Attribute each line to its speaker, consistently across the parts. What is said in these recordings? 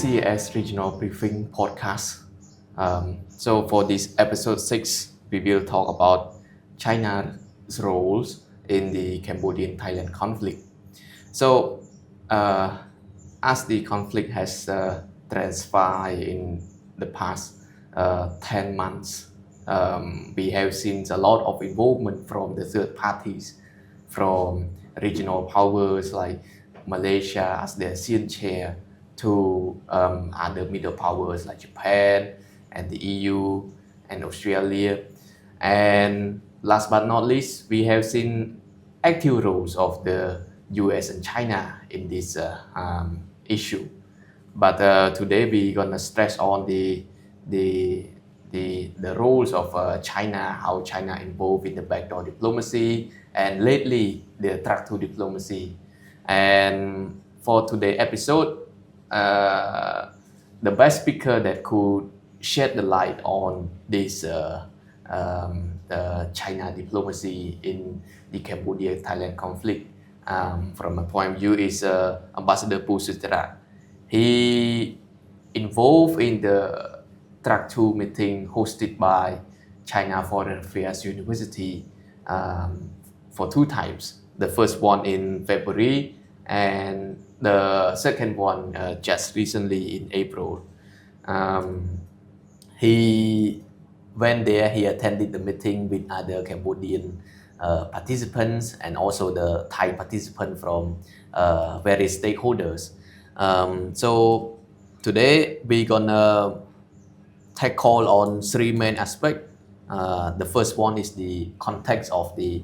Speaker 1: CAS Regional Briefing Podcast. So for this episode 6, we will talk about China's roles in the Cambodia-Thailand conflict. So as the conflict has transpired in the past 10 months, we have seen a lot of involvement from the third parties, from regional powers like Malaysia as the ASEAN chair to other middle powers like Japan and the EU and Australia. And last but not least, we have seen active roles of the US and China in this issue. But today we're gonna stress on the roles of China, how China involved in the backdoor diplomacy, and lately the track to diplomacy. And for today's episode, the best speaker that could shed the light on this China diplomacy in the Cambodia-Thailand conflict from a point of view is Ambassador Sothirak. He involved in the track 2 meeting hosted by China Foreign Affairs University for 2 times. The first one in February and the second one just recently in April. He went there, he attended the meeting with other Cambodian participants and also the Thai participants from various stakeholders. So today we're gonna tackle on 3 main aspects. The first one is the context of the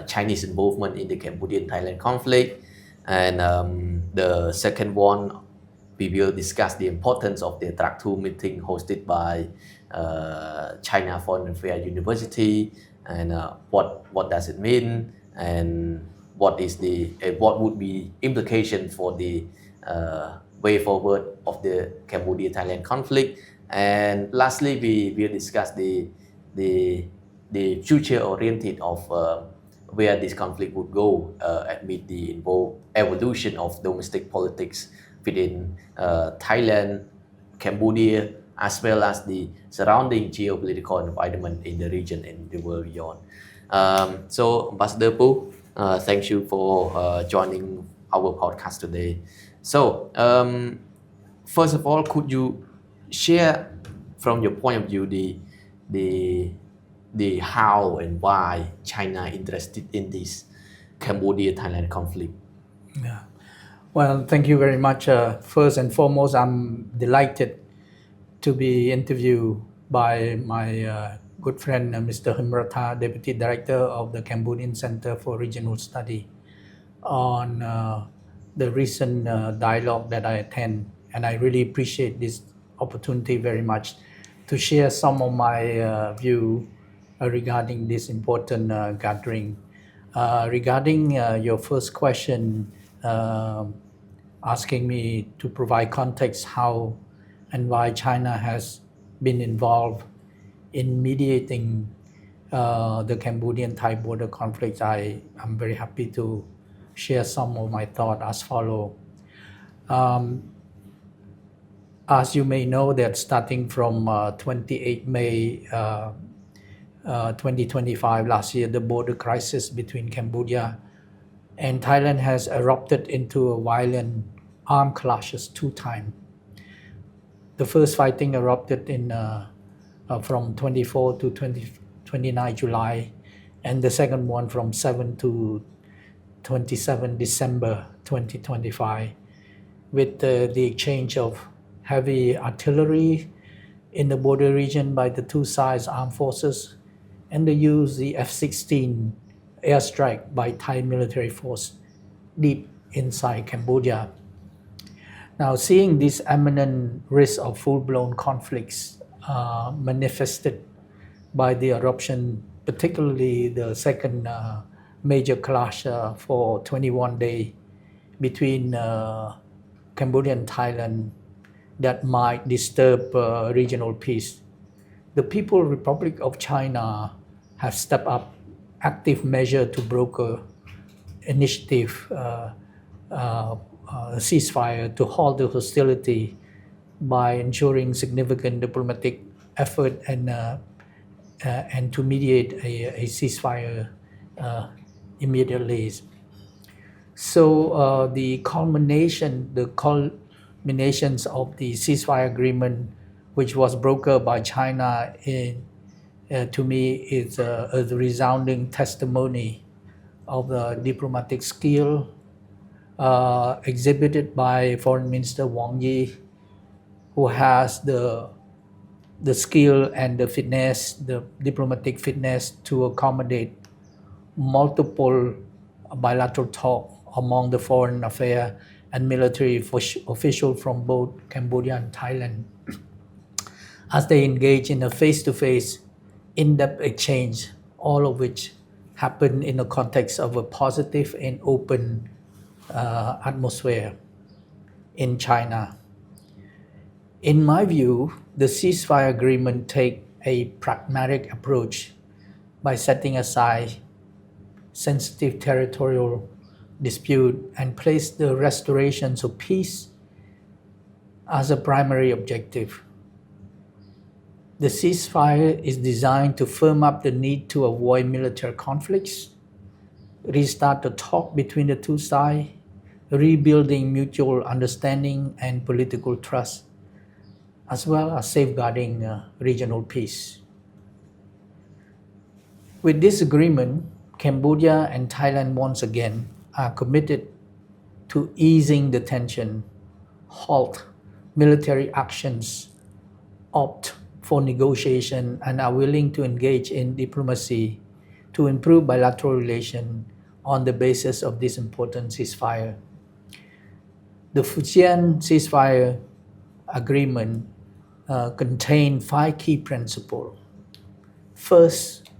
Speaker 1: Chinese involvement in the Cambodian-Thailand conflict, and the second one we will discuss the importance of the track 2 meeting hosted by China Foreign Affairs University, and what does it mean, and what would be implications for the way forward of the Cambodia-Thailand conflict. And lastly, we will discuss the future oriented of where this conflict would go amid the evolution of domestic politics within Thailand, Cambodia, as well as the surrounding geopolitical environment in the region and the world beyond. So Ambassador Pu, thank you for joining our podcast today. So first of all, could you share from your point of view the how and why China interested in this Cambodia-Thailand conflict?
Speaker 2: Yeah. Well, thank you very much. First and foremost, I'm delighted to be interviewed by my good friend, Mr. Rotha, Deputy Director of the Cambodian Center for Regional Study, on the recent dialogue that I attend. And I really appreciate this opportunity very much to share some of my view regarding this important gathering. Regarding your first question, asking me to provide context how and why China has been involved in mediating the Cambodian-Thai border conflict, I'm very happy to share some of my thoughts as follows. As you may know, that starting from 28 May 2025, last year, the border crisis between Cambodia and Thailand has erupted into a violent armed clashes 2 times. The first fighting erupted from 24 to 29 July, and the second one from 7 to 27 December 2025, with the exchange of heavy artillery in the border region by the 2 sides' armed forces, and the use the F-16 airstrike by Thai military force deep inside Cambodia. Now, seeing this imminent risk of full-blown conflicts manifested by the eruption, particularly the second major clash for 21 days between Cambodia and Thailand that might disturb regional peace, the People's Republic of China have stepped up active measure to broker initiative ceasefire to halt the hostility by ensuring significant diplomatic effort and to mediate a ceasefire immediately. So the culminations of the ceasefire agreement, which was brokered by China, to me is a resounding testimony of the diplomatic skill exhibited by Foreign Minister Wang Yi, who has the skill and the fitness, the diplomatic fitness to accommodate multiple bilateral talk among the foreign affairs and military officials from both Cambodia and Thailand as they engage in a face-to-face, in-depth exchange, all of which happen in the context of a positive and open atmosphere in China. In my view, the ceasefire agreement takes a pragmatic approach by setting aside sensitive territorial dispute and place the restoration of peace as a primary objective. The ceasefire is designed to firm up the need to avoid military conflicts, restart the talk between the two sides, rebuilding mutual understanding and political trust, as well as safeguarding regional peace. With this agreement, Cambodia and Thailand once again are committed to easing the tension, halt military actions, opt for negotiation, and are willing to engage in diplomacy to improve bilateral relations on the basis of this important ceasefire. The Fujian ceasefire agreement contains 5 key principles. First,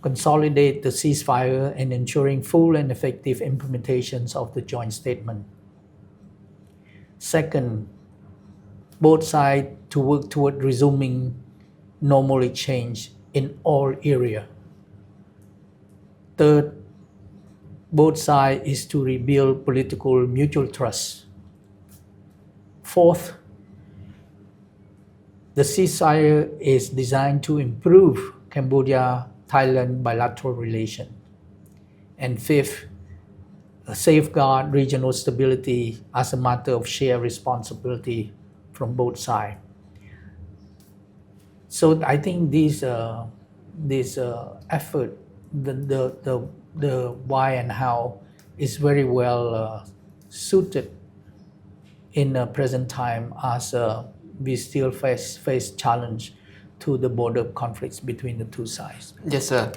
Speaker 2: consolidate the ceasefire and ensuring full and effective implementations of the joint statement. Second, both sides to work toward resuming normal exchange in all areas. Third, both sides is to rebuild political mutual trust. Fourth, the ceasefire is designed to improve Cambodia-Thailand bilateral relations. And fifth, safeguard regional stability as a matter of shared responsibility from both sides. So I think this effort, the why and how, is very well suited in the present time as we still face challenge to the border conflicts between the two sides.
Speaker 1: Yes, sir.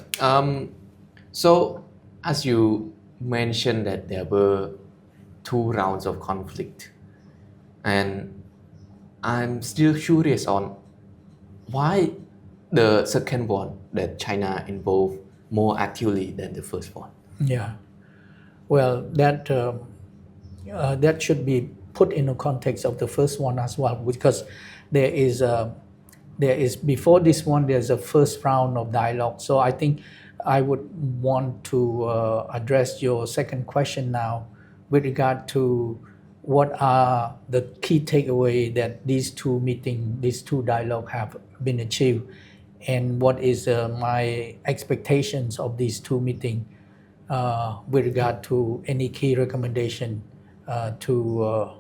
Speaker 1: So, as you mentioned that there were 2 rounds of conflict, and I'm still curious on why the second one, that China involved more actively than the first one.
Speaker 2: Yeah, well, that should be put in the context of the first one as well, because there is before this one there's a first round of dialogue. So I think I would want to address your second question now with regard to what are the key takeaway that these two dialogue have been achieved, and what is my expectations of these 2 meetings with regard to any key recommendation to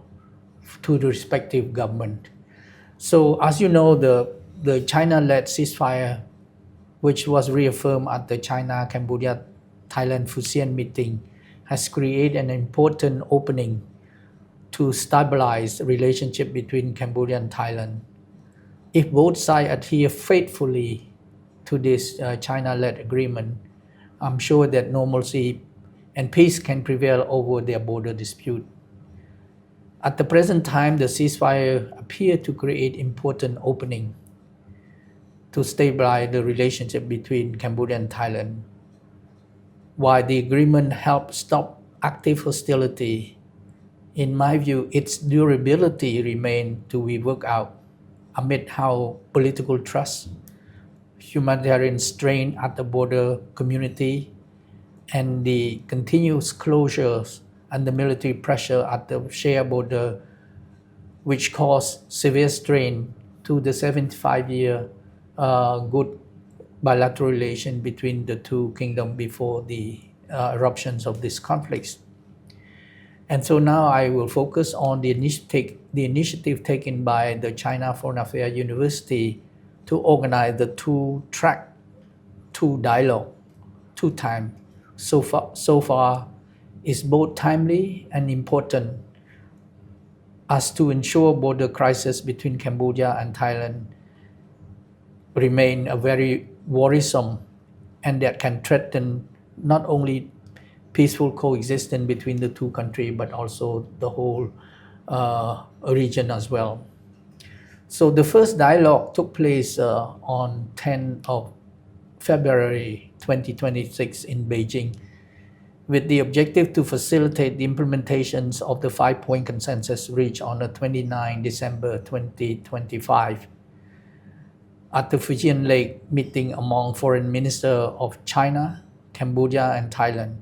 Speaker 2: the respective government. So as you know, the China-led ceasefire, which was reaffirmed at the China-Cambodia-Thailand Fujian meeting, has created an important opening to stabilize relationship between Cambodia and Thailand. If both sides adhere faithfully to this China-led agreement, I'm sure that normalcy and peace can prevail over their border dispute. At the present time, the ceasefire appears to create important opening to stabilize the relationship between Cambodia and Thailand. While the agreement helps stop active hostility, in my view, its durability remains to be worked out amid how political trust, humanitarian strain at the border community, and the continuous closures and the military pressure at the shared border, which caused severe strain to the 75-year good bilateral relation between the two kingdoms before the eruptions of these conflicts. And so now I will focus on the initiative taken by the China Foreign Affairs University to organize the two-track, two-dialogue, two-time. So far is both timely and important as to ensure border crisis between Cambodia and Thailand remain a very worrisome and that can threaten not only peaceful coexistence between the two countries but also the whole region as well. So the first dialogue took place on 10th of February 2026 in Beijing, with the objective to facilitate the implementations of the 5-point consensus reached on the 29 December 2025 at the Fujian Lake meeting among foreign ministers of China, Cambodia and Thailand,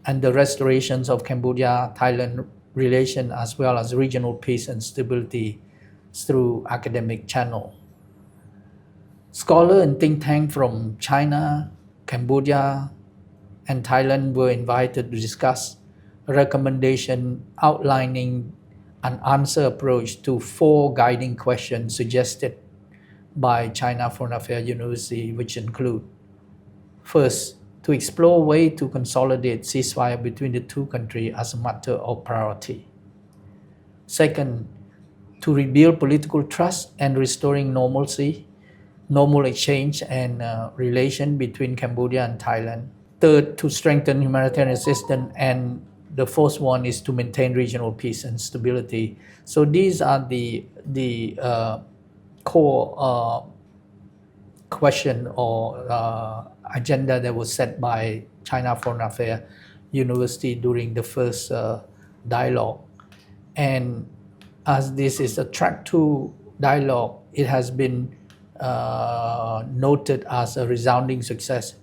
Speaker 2: and the restorations of Cambodia-Thailand relations as well as regional peace and stability through academic channel. Scholars and think tanks from China, Cambodia, and Thailand were invited to discuss a recommendation outlining an answer approach to 4 guiding questions suggested by China Foreign Affairs University, which include: first, to explore ways to consolidate ceasefire between the two countries as a matter of priority. Second, to rebuild political trust and restoring normalcy, normal exchange and relation between Cambodia and Thailand. Third, to strengthen humanitarian assistance, and the fourth one is to maintain regional peace and stability. So these are the core question or agenda that was set by China Foreign Affairs University during the first dialogue. And as this is a track 2 dialogue, it has been noted as a resounding success.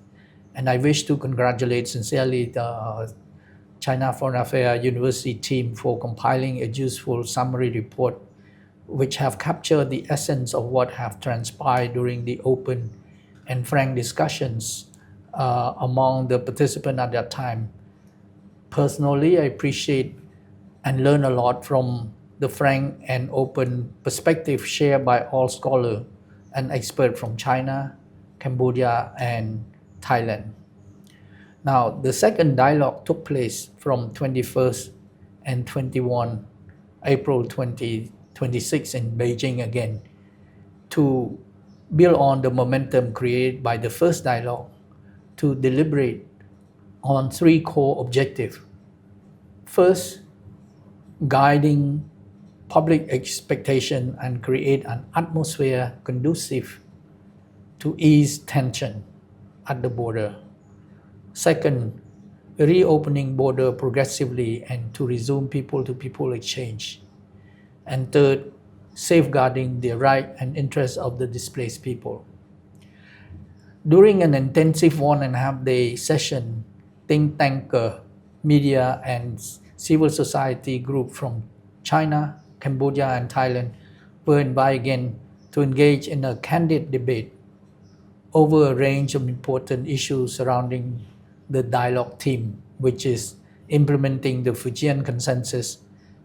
Speaker 2: And I wish to congratulate sincerely the China Foreign Affairs University team for compiling a useful summary report which have captured the essence of what have transpired during the open and frank discussions among the participants at that time. Personally, I appreciate and learn a lot from the frank and open perspective shared by all scholars and experts from China, Cambodia, and Thailand. Now, the second dialogue took place from 21st and 21 April 2026 in Beijing again to build on the momentum created by the first dialogue to deliberate on 3 core objectives. First, guiding public expectation and create an atmosphere conducive to ease tension at the border. Second, reopening border progressively and to resume people-to-people exchange. And third, safeguarding the right and interests of the displaced people. During an intensive 1.5-day session, think tanker, media, and civil society group from China, Cambodia, and Thailand were invited again to engage in a candid debate over a range of important issues surrounding the dialogue theme, which is implementing the Fujian consensus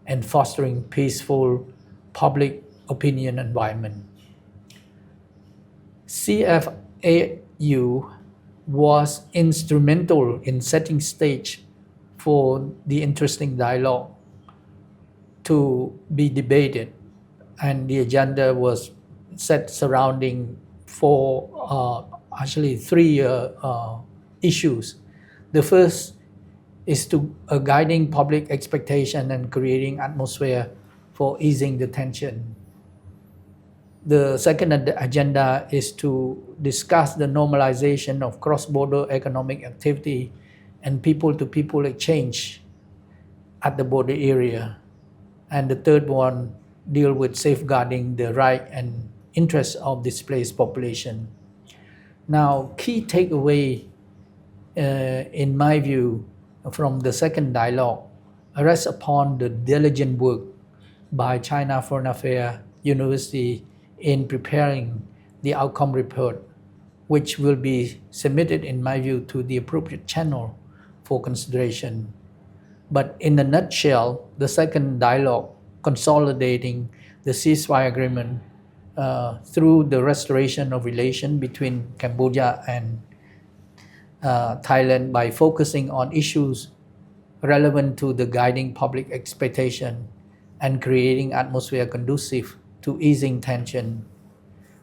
Speaker 2: and fostering peaceful public opinion environment. CFAU was instrumental in setting stage for the interesting dialogue to be debated, and the agenda was set surrounding three issues. The first is to guiding public expectation and creating atmosphere for easing the tension. The second agenda is to discuss the normalization of cross-border economic activity and people-to-people exchange at the border area. And the third one deal with safeguarding the right and interests of displaced population. Now, key takeaway in my view from the second dialogue rests upon the diligent work by China Foreign Affairs University in preparing the outcome report, which will be submitted, in my view, to the appropriate channel for consideration. But in a nutshell, the second dialogue consolidating the ceasefire agreement through the restoration of relation between Cambodia and Thailand by focusing on issues relevant to the guiding public expectation and creating atmosphere conducive to easing tension,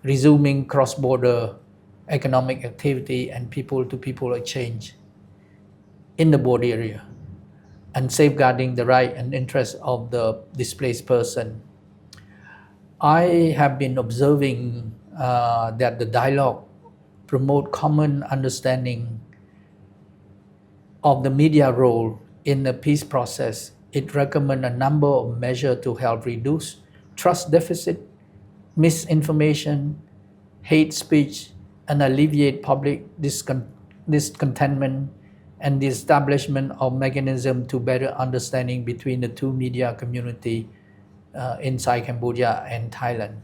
Speaker 2: resuming cross-border economic activity and people-to-people exchange in the border area, and safeguarding the right and interests of the displaced person. I have been observing that the dialogue promote common understanding of the media role in the peace process. It recommends a number of measures to help reduce trust deficit, misinformation, hate speech, and alleviate public discontentment, and the establishment of mechanism to better understanding between the two media community inside Cambodia and Thailand.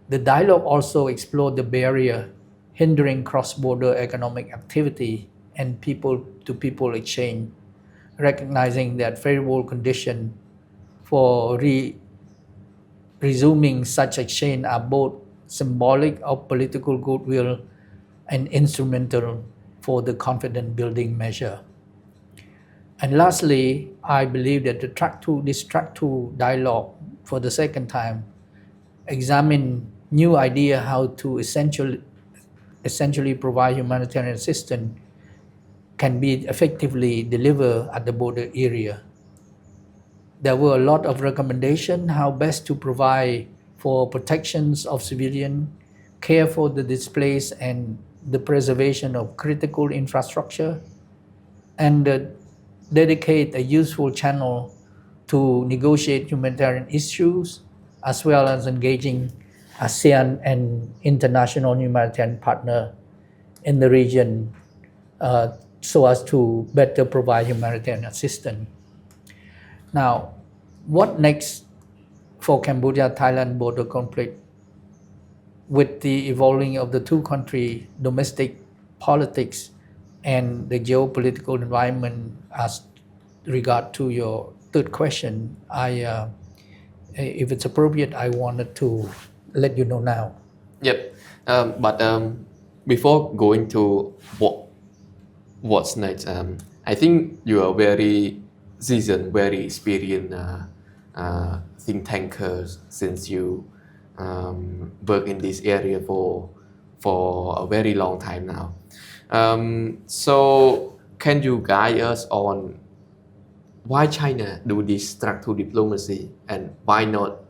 Speaker 2: The dialogue also explored the barrier hindering cross-border economic activity and people-to-people exchange, recognizing that favorable conditions for resuming such exchange are both symbolic of political goodwill and instrumental for the confidence building measure. And lastly, I believe that this track 2 dialogue for the second time examine new idea how to essentially provide humanitarian assistance can be effectively delivered at the border area. There were a lot of recommendations how best to provide for protections of civilians, care for the displaced, and the preservation of critical infrastructure, and dedicate a useful channel to negotiate humanitarian issues, as well as engaging ASEAN and international humanitarian partners in the region so as to better provide humanitarian assistance. Now, what next for Cambodia-Thailand border conflict? With the evolving of the two countries' domestic politics and the geopolitical environment, as regard to your third question, if it's appropriate, I wanted to let you know now.
Speaker 1: Yep. But before going to what's next, I think you are very seasoned, very experienced think tankers since you work in this area for a very long time now. So can you guide us on why China do this structural diplomacy and why not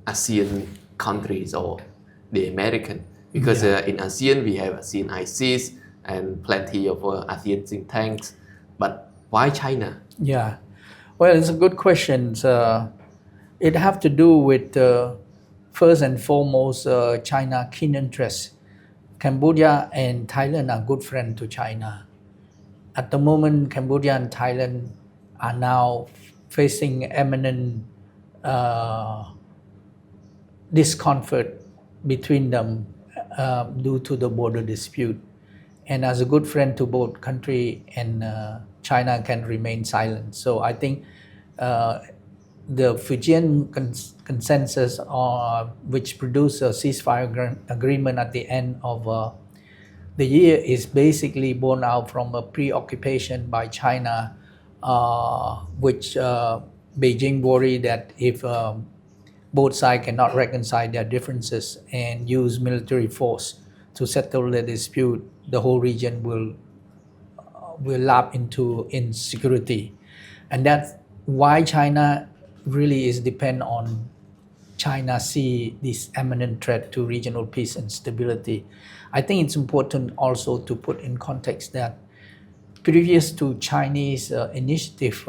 Speaker 1: ASEAN countries or the American? Because in ASEAN we have ASEAN ISIS and plenty of ASEAN think tanks, but why China?
Speaker 2: Yeah, well, it's a good question. It have to do with first and foremost China keen interest. Cambodia and Thailand are good friends to China. At the moment, Cambodia and Thailand are now facing eminent discomfort between them due to the border dispute. And as a good friend to both countries, and China can remain silent. So I think the Fujian consensus, which produced a ceasefire agreement at the end of the year, is basically born out from a preoccupation by China, which Beijing worry that if both sides cannot reconcile their differences and use military force to settle the dispute, the whole region will lapse into insecurity. And that's why China really is depend on China see this eminent threat to regional peace and stability. I think it's important also to put in context that previous to Chinese initiative,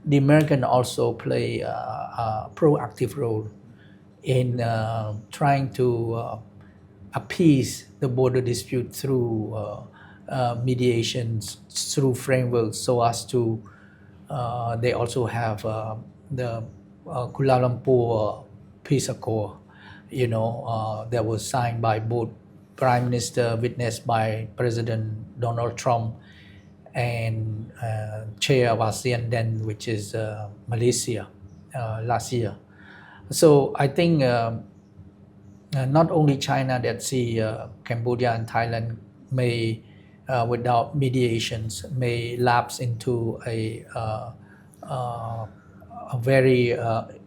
Speaker 2: the American also play a proactive role in trying to appease the border dispute through mediations, through frameworks, so as to they also have the Kuala Lumpur Peace Accord, that was signed by both Prime Minister, witnessed by President Donald Trump, and chair of ASEAN then, which is Malaysia, last year. So I think not only China that see Cambodia and Thailand may, without mediations, may lapse into a very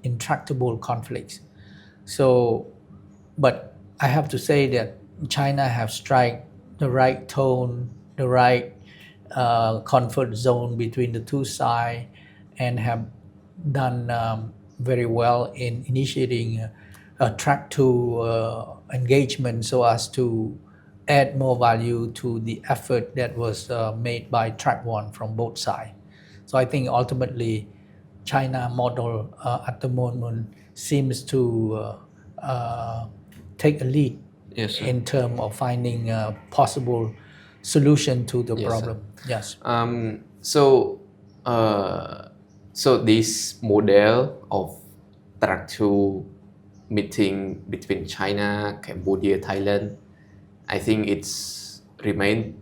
Speaker 2: intractable conflict. So, but I have to say that China have strike the right tone, the right comfort zone between the two sides, and have done very well in initiating a track to engagement so as to add more value to the effort that was made by track one from both sides. So I think ultimately China model at the moment seems to take a lead
Speaker 1: Yes, sir.
Speaker 2: in terms of finding a possible solution to the
Speaker 1: Yes,
Speaker 2: problem. Yes.
Speaker 1: So this model of track two meeting between China, Cambodia, Thailand, I think it's remain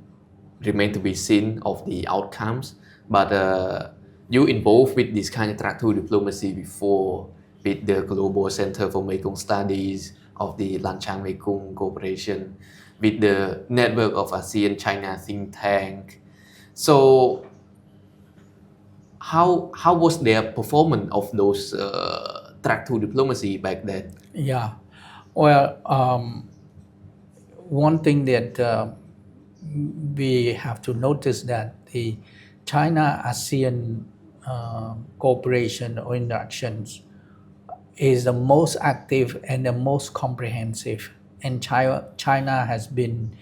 Speaker 1: to be seen of the outcomes. But you involved with this kind of track two diplomacy before with the Global Center for Mekong Studies of the Lanchang Mekong Cooperation, with the network of ASEAN China think tank. So how was their performance of those track two diplomacy back then?
Speaker 2: Yeah. Well, one thing that we have to notice that the China-ASEAN cooperation or interactions is the most active and the most comprehensive. And China has been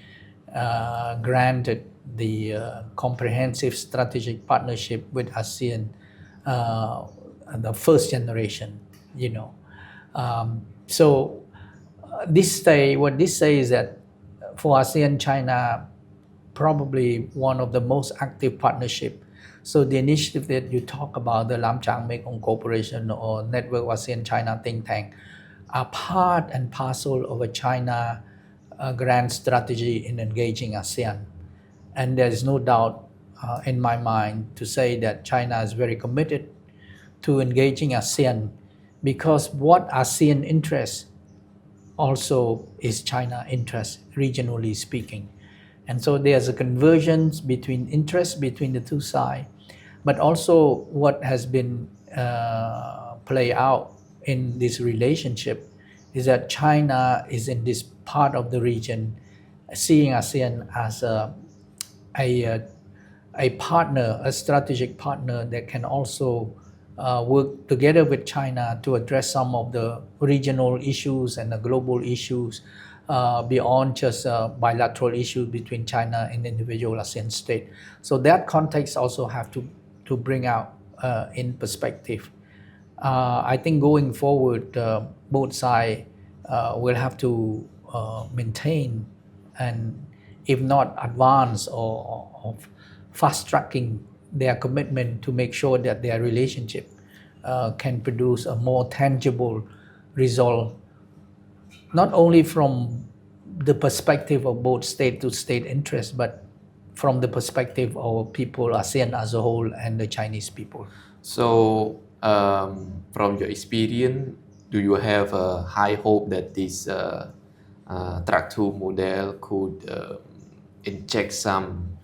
Speaker 2: granted the comprehensive strategic partnership with ASEAN, the first generation, So what this says is that for ASEAN, China, probably one of the most active partnership. So the initiative that you talk about, the Lam Chang Mekong Cooperation or Network ASEAN China think tank, are part and parcel of a China grand strategy in engaging ASEAN. And there is no doubt in my mind to say that China is very committed to engaging ASEAN, because what ASEAN interests also is China interest, regionally speaking. And so there's a convergence between interests between the two sides, but also what has been play out in this relationship is that China is in this part of the region seeing ASEAN as a partner, a strategic partner that can also work together with China to address some of the regional issues and the global issues beyond just bilateral issues between China and individual ASEAN state. So that context also have to bring out in perspective. I think going forward, both sides will have to maintain and if not advance or fast-tracking their commitment to make sure that their relationship can produce a more tangible result, not only from the perspective of both state-to-state interests, but from the perspective of people, ASEAN as a whole, and the Chinese people.
Speaker 1: So, from your experience, do you have a high hope that this track two model could inject some,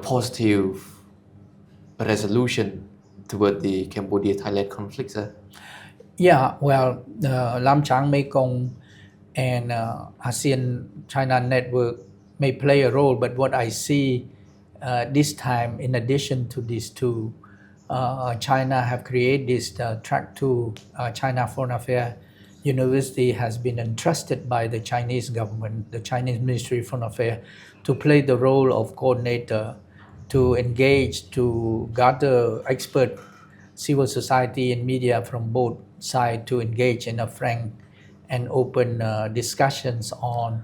Speaker 1: positive resolution toward the Cambodia-Thailand conflict, sir?
Speaker 2: Yeah, well, Lam Chang Mekong and ASEAN China network may play a role, but what I see this time, in addition to these two, China have created this track to China Foreign Affairs University has been entrusted by the Chinese government, the Chinese Ministry of Foreign Affairs, to play the role of coordinator, to engage, to gather expert civil society and media from both sides to engage in a frank and open discussions on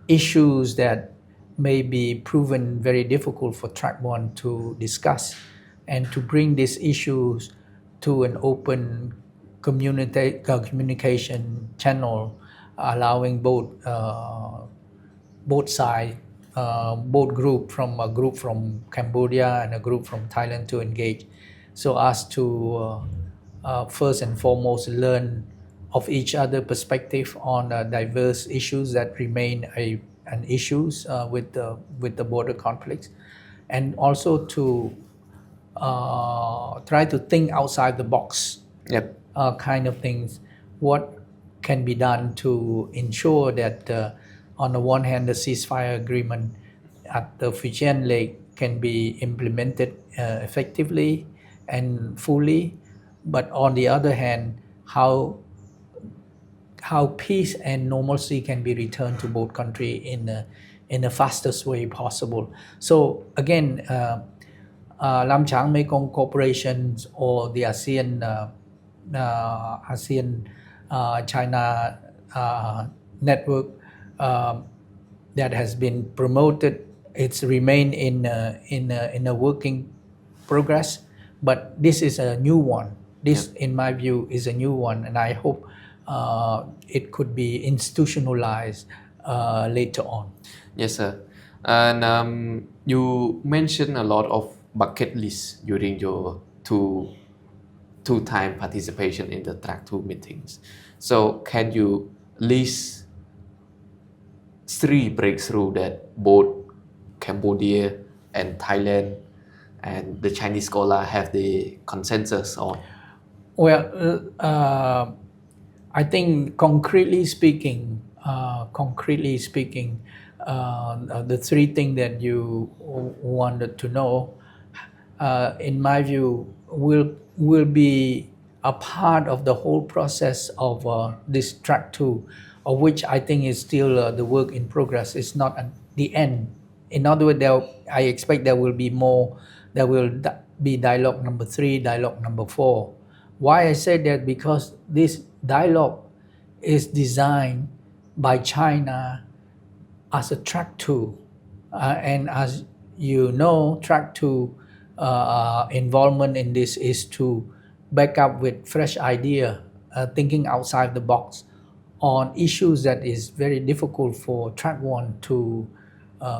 Speaker 2: issues that may be proven very difficult for track one to discuss. and to bring these issues to an open communication channel, allowing both sides, both group from a group from Cambodia and a group from Thailand to engage, so as to first and foremost learn of each other perspective on diverse issues that remain an issues with the border conflicts, and also to try to think outside the box.
Speaker 1: Yep.
Speaker 2: Kind of things. What can be done to ensure that, on the one hand, the ceasefire agreement at the Fujian Lake can be implemented effectively and fully, but on the other hand, how peace and normalcy can be returned to both countries in the fastest way possible. So again, Lam Chang Mekong Cooperation or the ASEAN China network that has been promoted. It's remained in a working progress, but this is a new one. This, in my view, is a new one, and I hope it could be institutionalized later on.
Speaker 1: Yes, sir. And you mentioned a lot of bucket lists during your two-time participation in the track 2 meetings. So can you list 3 breakthroughs that both Cambodia and Thailand and the Chinese scholar have the consensus on?
Speaker 2: Well, I think concretely speaking, the 3 things that you wanted to know, in my view, will be a part of the whole process of this track 2, of which I think is still the work in progress. It's not at the end. In other words, I expect there will be more. There will be dialogue number 3, dialogue number 4. Why I say that? Because this dialogue is designed by China as a track 2, and as you know, track 2 involvement in this is to back up with fresh idea, thinking outside the box on issues that is very difficult for track 1 to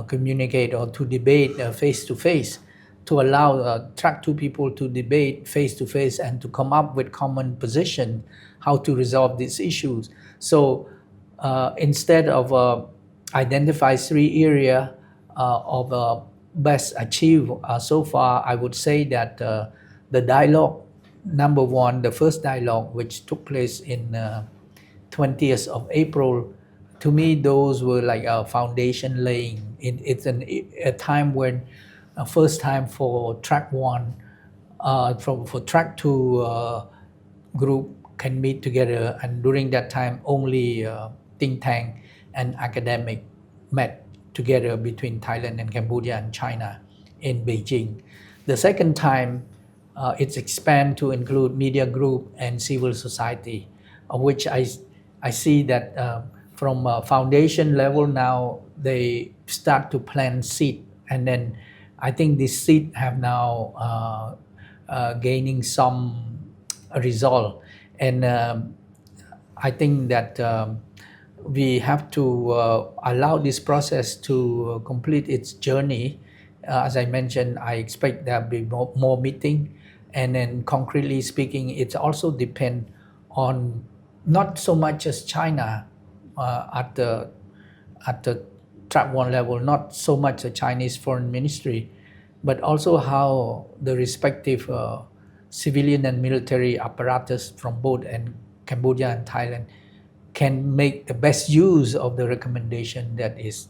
Speaker 2: communicate or to debate face to face, to allow track 2 people to debate face to face and to come up with common position how to resolve these issues. So instead of identify 3 areas of best achieved so far, I would say that the dialogue number 1, the first dialogue, which took place in 20th of April, to me those were like a foundation laying. It's a time when first time for track 1, for track 2 group can meet together, and during that time only think tank and academic met together between Thailand and Cambodia and China in Beijing. The second time, it's expanded to include media group and civil society, of which I see that from foundation level now they start to plant seed, and then I think these seed have now gaining some result, and I think that we have to allow this process to complete its journey. As I mentioned, I expect there will be more meeting, and then concretely speaking, it also depends on not so much as China at the track 1 level, not so much the Chinese foreign ministry, but also how the respective civilian and military apparatus from both and Cambodia and Thailand can make the best use of the recommendation that is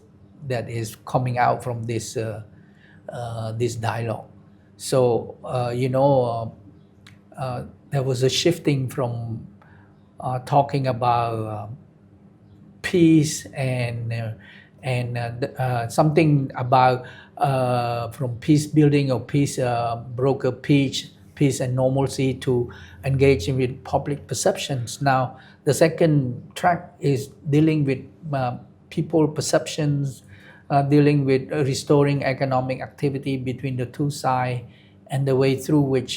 Speaker 2: coming out from this dialogue. So there was a shifting from talking about peace and something about from peace building or peace broker peace and normalcy to engaging with public perceptions. Now the second track is dealing with people perceptions, dealing with restoring economic activity between the two sides, and the way through which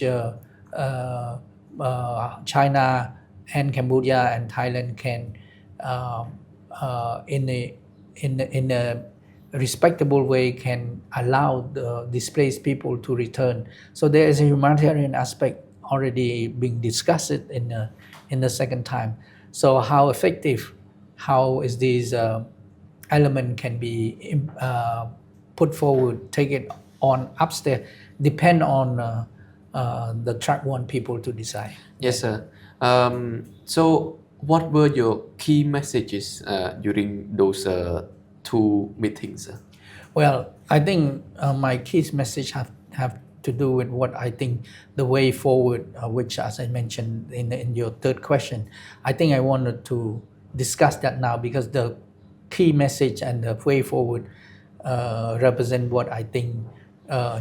Speaker 2: China and Cambodia and Thailand can, in a respectable way, can allow the displaced people to return. So there is a humanitarian aspect already being discussed in the second time. So how effective, how is this element can be put forward, take it on upstairs, depend on the track one people to decide.
Speaker 3: Yes, sir. So, what were your key messages during those two meetings?
Speaker 2: Well, I think my key message have to do with what I think the way forward, which, as I mentioned in your third question, I think I wanted to discuss that now because the key message and the way forward represent what I think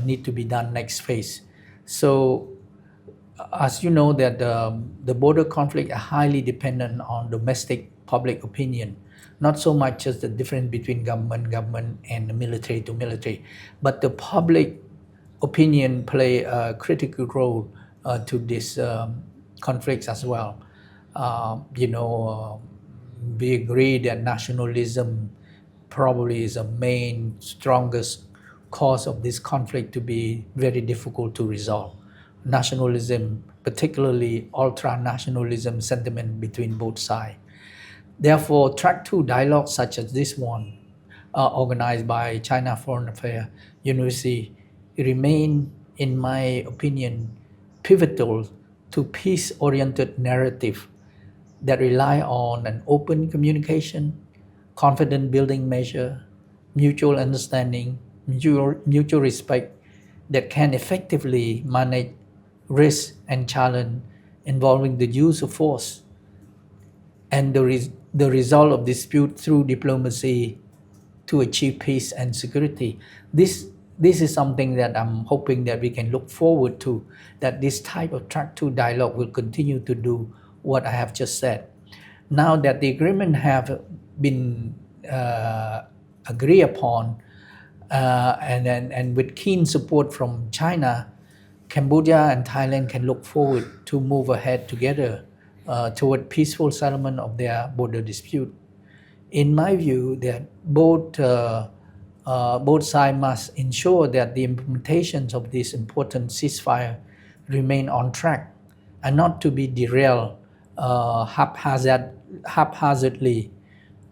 Speaker 2: need to be done next phase. So, as you know, that the border conflict are highly dependent on domestic public opinion, not so much as the difference between government and military to military, but the public opinion play a critical role to this conflicts as well. We agree that nationalism probably is a main strongest cause of this conflict to be very difficult to resolve. Nationalism, particularly ultra-nationalism sentiment between both sides. Therefore, track 2 dialogues such as this one, organized by China Foreign Affairs University, remain, in my opinion, pivotal to peace-oriented narrative that rely on an open communication, confidence building measure, mutual understanding, mutual respect that can effectively manage risk and challenge involving the use of force and the result of dispute through diplomacy to achieve peace and security. This is something that I'm hoping that we can look forward to, that this type of track 2 dialogue will continue to do what I have just said. Now that the agreement have been agreed upon and with keen support from China, Cambodia and Thailand can look forward to move ahead together toward peaceful settlement of their border dispute. In my view, that both sides must ensure that the implementations of this important ceasefire remain on track and not to be derailed haphazardly,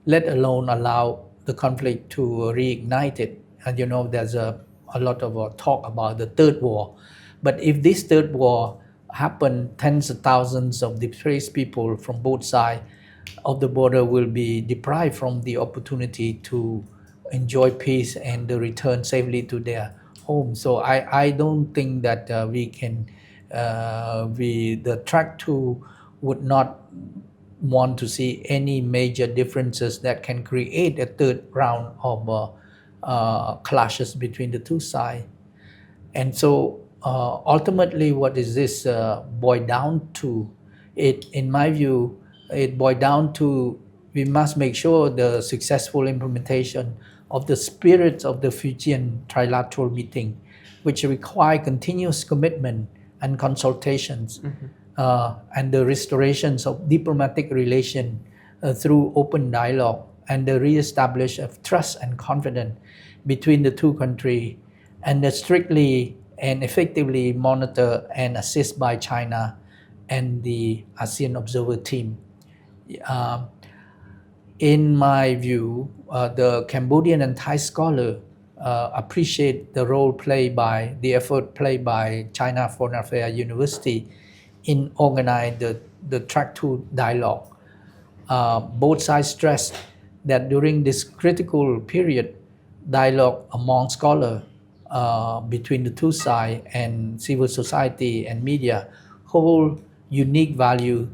Speaker 2: let alone allow the conflict to reignite it. And there's a lot of talk about the third war. But if this third war happen, tens of thousands of displaced people from both sides of the border will be deprived from the opportunity to enjoy peace and return safely to their home. So I don't think that we can, the track 2 would not want to see any major differences that can create a third round of clashes between the two sides. And so ultimately, what is this boil down to? In my view, it boils down to we must make sure the successful implementation of the spirit of the Fujian trilateral meeting, which require continuous commitment and consultations, and the restorations of diplomatic relation through open dialogue and the re-establish of trust and confidence between the two countries, and the strictly and effectively monitor and assist by China and the ASEAN observer team. In my view, the Cambodian and Thai scholar appreciate the role played by, the effort played by China Foreign Affairs University in organizing the track 2 dialogue. Both sides stressed that during this critical period, dialogue among scholars between the two sides and civil society and media hold unique value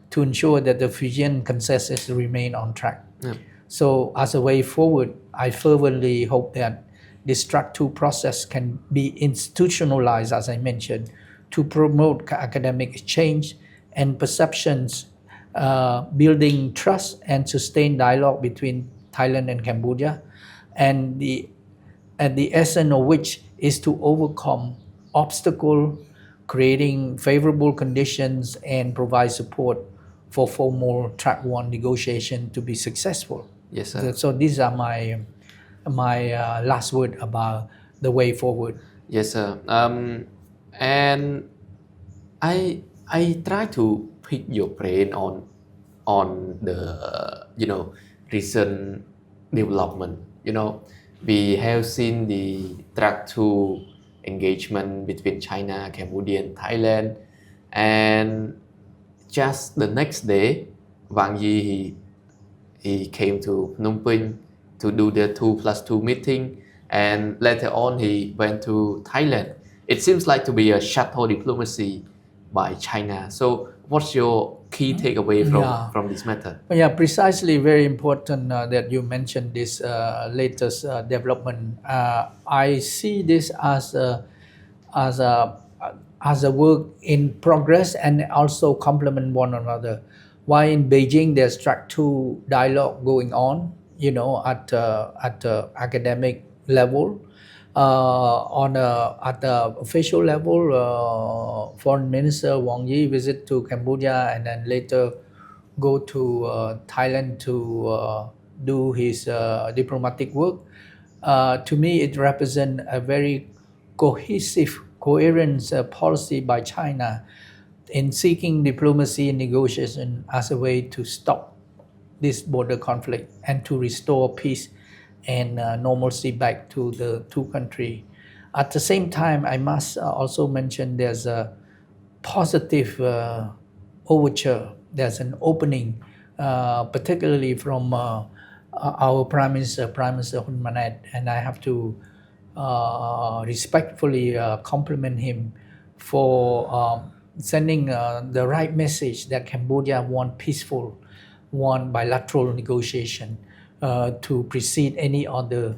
Speaker 2: to ensure that the Fujian consensus remain on track.
Speaker 3: Yeah.
Speaker 2: So as a way forward, I fervently hope that this track 2 process can be institutionalized, as I mentioned, to promote academic exchange and perceptions, building trust and sustained dialogue between Thailand and Cambodia, and the essence of which is to overcome obstacle, creating favorable conditions, and provide support for formal track one negotiation to be successful.
Speaker 3: Yes, sir.
Speaker 2: So these are my last word about the way forward.
Speaker 3: Yes, sir. And I try to pick your brain on the recent development. We have seen the track two engagement between China, Cambodia, and Thailand, and just the next day, Wang Yi he came to Phnom Penh to do the 2+2 meeting, and later on he went to Thailand. It seems like to be a shuttle diplomacy by China. So, what's your key takeaway from this matter?
Speaker 2: Yeah, precisely. Very important that you mentioned this latest development. I see this as a work in progress and also complement one another. While in Beijing, there's track two dialogue going on, at academic level. At the official level, Foreign Minister Wang Yi visit to Cambodia and then later go to Thailand to do his diplomatic work. To me, it represents a very cohesive, coherent policy by China in seeking diplomacy and negotiation as a way to stop this border conflict and to restore peace and normalcy back to the two countries. At the same time, I must also mention there's a positive overture. There's an opening, particularly from our Prime Minister Hun Manet, and I have to respectfully compliment him for sending the right message that Cambodia want peaceful, want bilateral negotiation to precede any other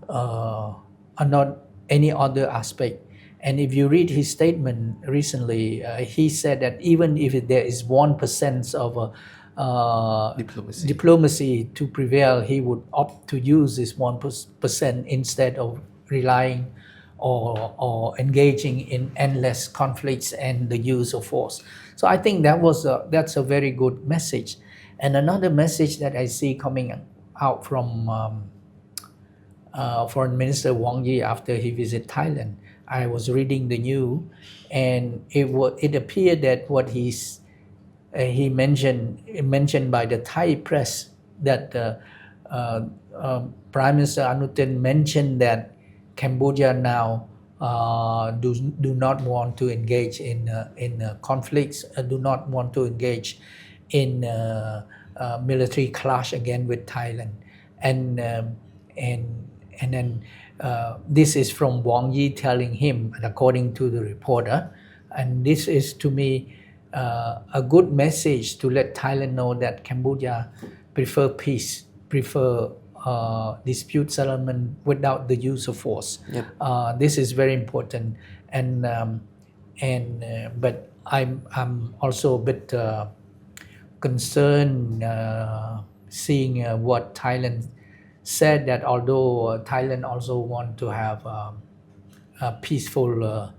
Speaker 2: not any other aspect. And if you read his statement recently, he said that even if there is 1% of diplomacy to prevail, he would opt to use this 1% instead of relying or engaging in endless conflicts and the use of force. So I think that's a very good message. And another message that I see coming out from Foreign Minister Wang Yi after he visited Thailand, I was reading the news, and it appeared that what he mentioned by the Thai press that Prime Minister Anutin mentioned that Cambodia now do not want to engage in conflicts, do not want to engage in military clash again with Thailand, and then this is from Wang Yi telling him, according to the reporter, and this is to me a good message to let Thailand know that Cambodia prefer peace, prefer dispute settlement without the use of force.
Speaker 3: Yep.
Speaker 2: This is very important, but I'm also a bit concerned seeing what Thailand said, that although Thailand also want to have a peaceful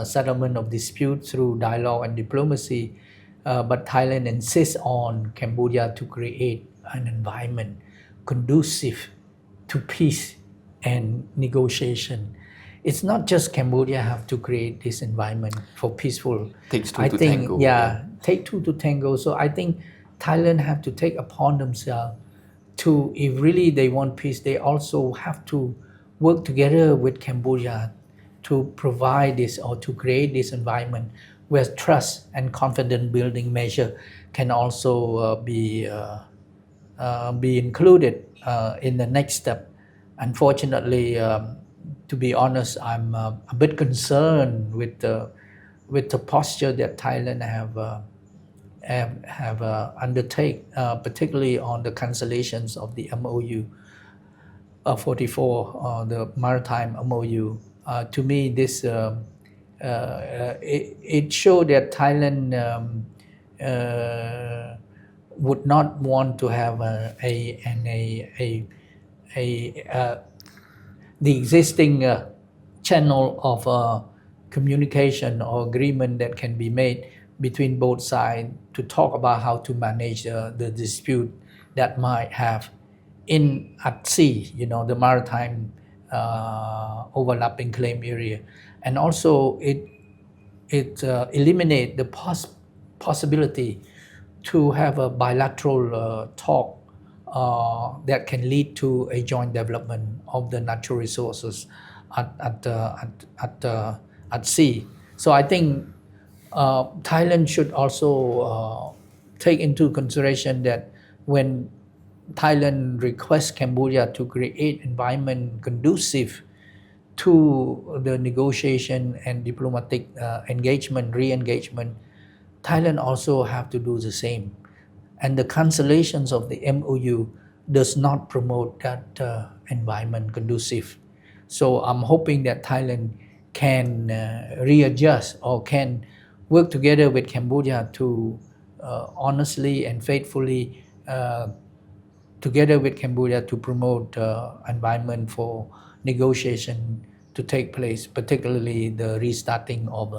Speaker 2: settlement of dispute through dialogue and diplomacy, but Thailand insists on Cambodia to create an environment conducive to peace and negotiation. It's not just Cambodia have to create this environment for peaceful.
Speaker 3: Takes two to tango.
Speaker 2: Take two to tango. So I think Thailand have to take upon themselves to, if really they want peace, they also have to work together with Cambodia to provide this or to create this environment where trust and confidence building measure can also be included in the next step. Unfortunately, to be honest, I'm a bit concerned with the posture that Thailand have undertake, particularly on the cancellations of the MOU 44, the maritime MOU. To me, this it showed that Thailand would not want to have the existing channel of communication or agreement that can be made between both sides to talk about how to manage the dispute that might have at sea, the maritime overlapping claim area. And also it eliminate the possibility to have a bilateral talk that can lead to a joint development of the natural resources at sea. So I think Thailand should also take into consideration that when Thailand requests Cambodia to create environment conducive to the negotiation and diplomatic re-engagement, Thailand also have to do the same. And the cancellations of the MOU does not promote that environment conducive. So I'm hoping that Thailand can readjust or can work together with Cambodia to honestly and faithfully together with Cambodia to promote environment for negotiation to take place, particularly the restarting of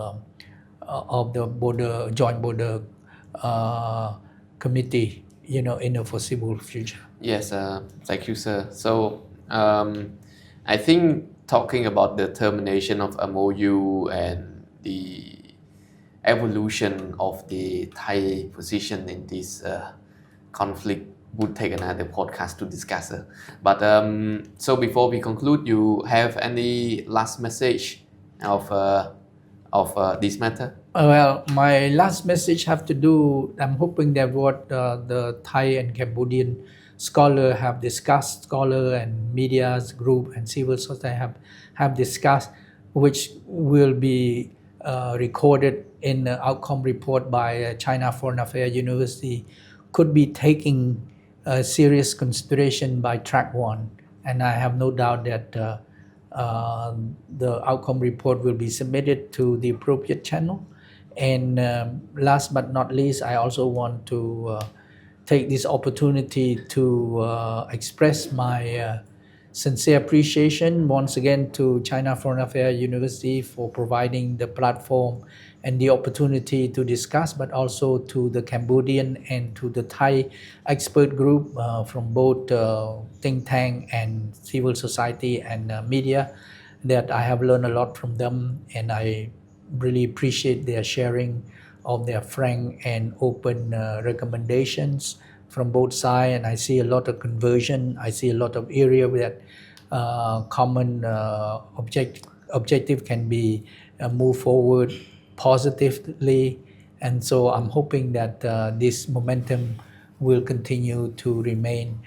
Speaker 2: the joint border committee, in the foreseeable future.
Speaker 3: Yes, thank you, sir. So I think talking about the termination of MOU and the evolution of the Thai position in this conflict would take another podcast to discuss. But so before we conclude, you have any last message of this matter?
Speaker 2: Well, my last message have to do, I'm hoping that what the Thai and Cambodian scholar and media group and civil society have discussed, which will be recorded in the outcome report by China Foreign Affairs University, could be taking serious consideration by track 1. And I have no doubt that the outcome report will be submitted to the appropriate channel. And last but not least, I also want to take this opportunity to express my sincere appreciation once again to China Foreign Affairs University for providing the platform and the opportunity to discuss, but also to the Cambodian and to the Thai expert group from both think tank and civil society and media, that I have learned a lot from them, and I really appreciate their sharing of their frank and open recommendations from both sides. And I see a lot of conversion. I see a lot of area that common objective can be moved forward positively. And so I'm hoping that this momentum will continue to remain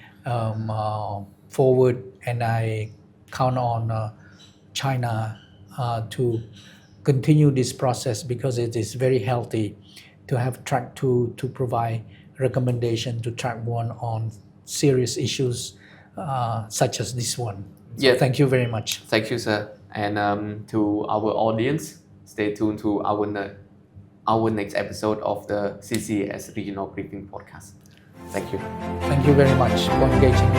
Speaker 2: forward, and I count on China to continue this process, because it is very healthy to have track 2 to provide recommendation to track 1 on serious issues such as this one. So
Speaker 3: Yeah.
Speaker 2: Thank you very much.
Speaker 3: Thank you, sir. And to our audience, stay tuned to our next episode of the CCS Regional Briefing Podcast. Thank you.
Speaker 2: Thank you very much for engaging.